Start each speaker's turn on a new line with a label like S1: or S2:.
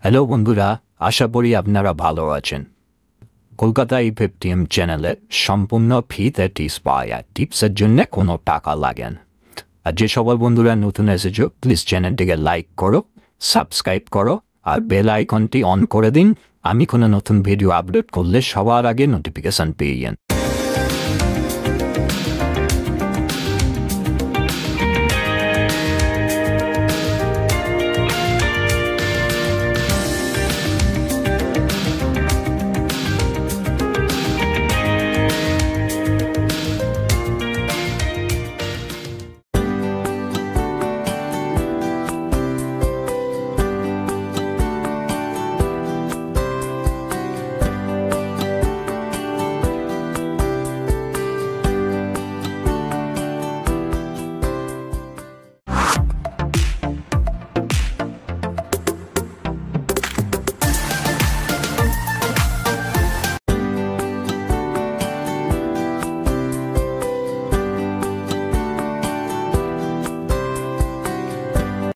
S1: Hello বন্ধুরা, আশা করি আপনারা ভালো আছেন। কলকাতা ইফএফটিএম চ্যানেলে সম্পূর্ণ ফ্রিতে টিপস পাওয়া যায়। টিপসের জন্য কোনো টাকা লাগে না। আর যে সকল বন্ধুরা নতুন এসেছো, প্লিজ চ্যানেলটিকে লাইক করো, সাবস্ক্রাইব করো আর বেল আইকনটি অন করে দিন। আমি কোনো নতুন ভিডিও আপলোড করলে সবার আগে নোটিফিকেশান পেয়ে যান।